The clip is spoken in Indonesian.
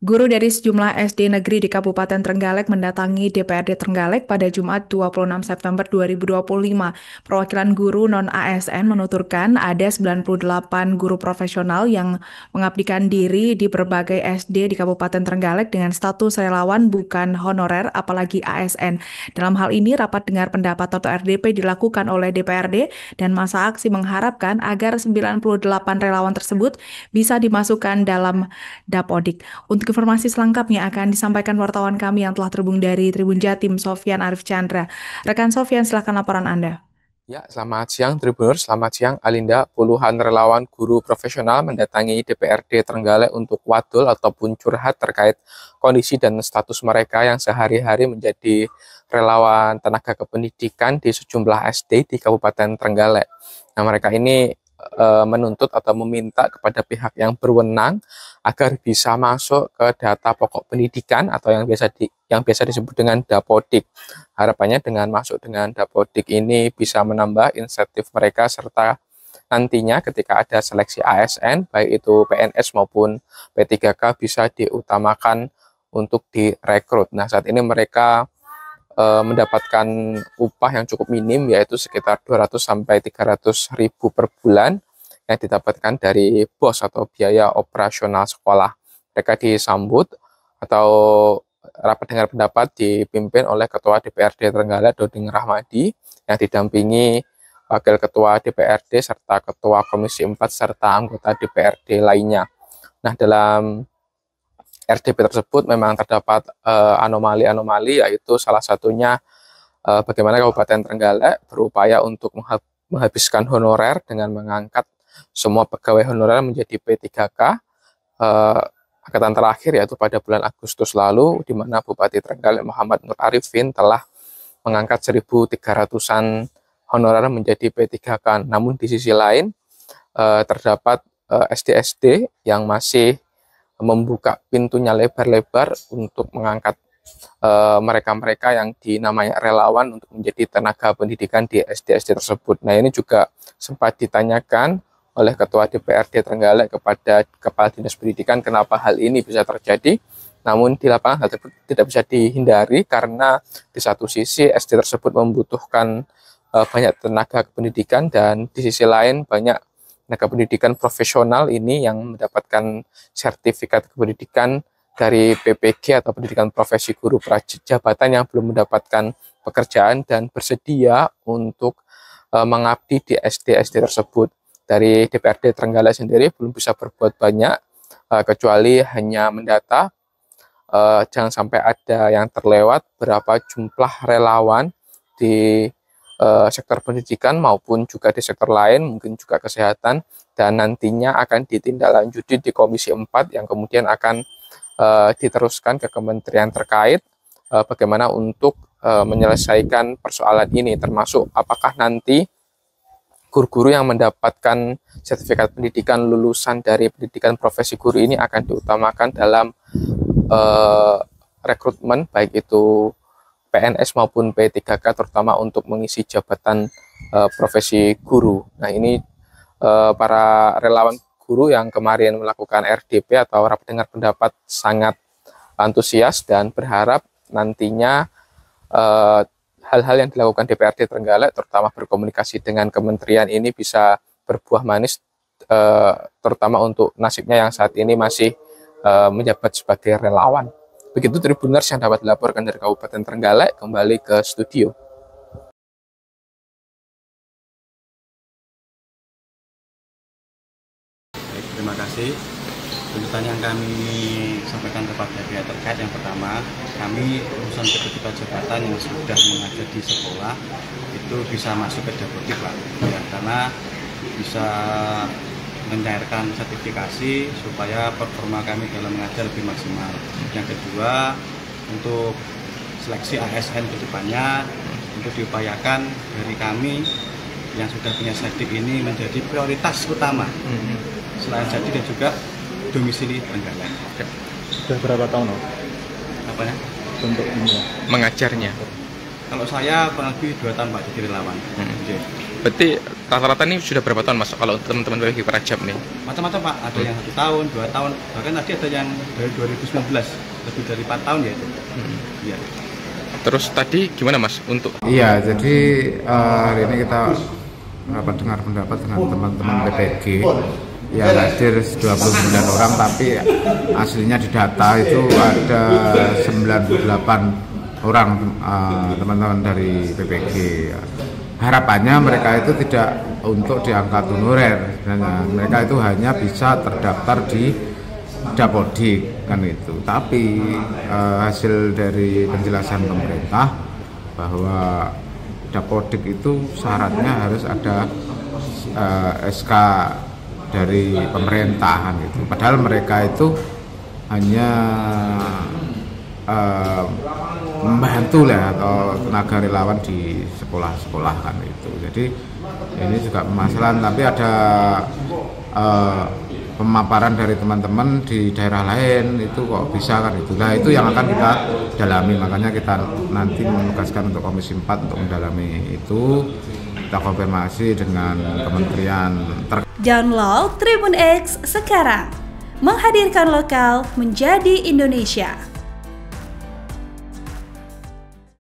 Guru dari sejumlah SD negeri di Kabupaten Trenggalek mendatangi DPRD Trenggalek pada Jumat 26 September 2025. Perwakilan guru non-ASN menuturkan ada 98 guru profesional yang mengabdikan diri di berbagai SD di Kabupaten Trenggalek dengan status relawan bukan honorer apalagi ASN. Dalam hal ini rapat dengar pendapat atau RDP dilakukan oleh DPRD dan masa aksi mengharapkan agar 98 relawan tersebut bisa dimasukkan dalam Dapodik. Untuk informasi selengkapnya akan disampaikan wartawan kami yang telah terhubung dari Tribun Jatim, Sofyan Arif Chandra. Rekan Sofyan, silakan laporan Anda. Ya, selamat siang Tribuners, selamat siang Alinda. Puluhan relawan guru profesional mendatangi DPRD Trenggalek untuk wadul ataupun curhat terkait kondisi dan status mereka yang sehari-hari menjadi relawan tenaga kependidikan di sejumlah SD di Kabupaten Trenggalek. Nah, mereka ini menuntut atau meminta kepada pihak yang berwenang agar bisa masuk ke data pokok pendidikan atau yang biasa disebut dengan Dapodik. Harapannya dengan masuk dengan Dapodik ini bisa menambah insentif mereka serta nantinya ketika ada seleksi ASN baik itu PNS maupun P3K bisa diutamakan untuk direkrut. Nah, saat ini mereka mendapatkan upah yang cukup minim yaitu sekitar 200 sampai 300 ribu per bulan yang didapatkan dari BOS atau biaya operasional sekolah. Mereka disambut atau rapat dengar pendapat dipimpin oleh Ketua DPRD Trenggalek Doding Rahmadi yang didampingi Wakil Ketua DPRD serta Ketua Komisi 4 serta anggota DPRD lainnya. Nah, dalam RDP tersebut memang terdapat anomali-anomali yaitu salah satunya bagaimana Kabupaten Trenggalek berupaya untuk menghabiskan honorer dengan mengangkat semua pegawai honorer menjadi P3K angkatan terakhir yaitu pada bulan Agustus lalu di mana Bupati Trenggalek Muhammad Nur Arifin telah mengangkat 1.300-an honorer menjadi P3K. Namun di sisi lain terdapat SD-SD yang masih membuka pintunya lebar-lebar untuk mengangkat mereka-mereka yang dinamai relawan untuk menjadi tenaga pendidikan di SD-SD tersebut. Nah, ini juga sempat ditanyakan oleh Ketua DPRD Trenggalek kepada Kepala Dinas Pendidikan kenapa hal ini bisa terjadi. Namun di lapangan hal tersebut tidak bisa dihindari karena di satu sisi SD tersebut membutuhkan banyak tenaga pendidikan dan di sisi lain banyak tenaga pendidikan profesional ini yang mendapatkan sertifikat kependidikan dari PPG atau pendidikan profesi guru prajabatan yang belum mendapatkan pekerjaan dan bersedia untuk mengabdi di SD-SD tersebut. Dari DPRD Trenggalek sendiri belum bisa berbuat banyak kecuali hanya mendata. Jangan sampai ada yang terlewat berapa jumlah relawan di sektor pendidikan maupun juga di sektor lain, mungkin juga kesehatan, dan nantinya akan ditindaklanjuti di Komisi 4 yang kemudian akan diteruskan ke kementerian terkait bagaimana untuk menyelesaikan persoalan ini, termasuk apakah nanti guru-guru yang mendapatkan sertifikat pendidikan lulusan dari pendidikan profesi guru ini akan diutamakan dalam rekrutmen baik itu PNS maupun P3K terutama untuk mengisi jabatan profesi guru. Nah, ini para relawan guru yang kemarin melakukan RDP atau rapat dengar pendapat sangat antusias dan berharap nantinya hal-hal yang dilakukan DPRD Trenggalek terutama berkomunikasi dengan kementerian ini bisa berbuah manis terutama untuk nasibnya yang saat ini masih menjabat sebagai relawan. Begitu Tribuners yang dapat dilaporkan dari Kabupaten Trenggalek, kembali ke studio. Baik, terima kasih. Tuntutan yang kami sampaikan kepada pihak terkait yang pertama, kami lulusan ketika jabatan yang sudah mengajar di sekolah itu bisa masuk ke Dapodik, Pak. Ya, karena bisa mencairkan sertifikasi supaya performa kami dalam mengajar lebih maksimal. Yang kedua, untuk seleksi ASN ke depannya untuk diupayakan dari kami yang sudah punya sertif ini menjadi prioritas utama. Selain sertif dan juga domisili Trenggalek. Sudah berapa tahun Apanya? untuk ini? Mengajarnya. Kalau saya kurang lebih 2 tahun Pak jadi relawan. Berarti rata-rata ini sudah berapa tahun Mas kalau teman-teman PPG Prajab nih? Macam-macam Pak, ada yang 1 tahun, 2 tahun, bahkan tadi ada yang dari 2019, lebih dari 4 tahun ya itu. Iya. Terus tadi gimana Mas untuk? Iya, jadi hari ini kita rapat dengar pendapat dengan teman-teman PPG yang hadir 29 orang, tapi aslinya di data itu ada 98 orang teman-teman dari PPG. Harapannya mereka itu tidak untuk diangkat honorer, mereka itu hanya bisa terdaftar di Dapodik kan itu. Tapi hasil dari penjelasan pemerintah bahwa Dapodik itu syaratnya harus ada SK dari pemerintahan gitu. Padahal mereka itu hanya membantu lah atau tenaga relawan di sekolah-sekolah kan itu. Jadi ini juga permasalahan, tapi ada pemaparan dari teman-teman di daerah lain itu kok bisa kan itu. Nah itu yang akan kita dalami, makanya kita nanti menugaskan untuk Komisi 4 untuk mendalami itu. Kita konfirmasi dengan kementerian terkait. Download Tribun X sekarang, menghadirkan lokal menjadi Indonesia.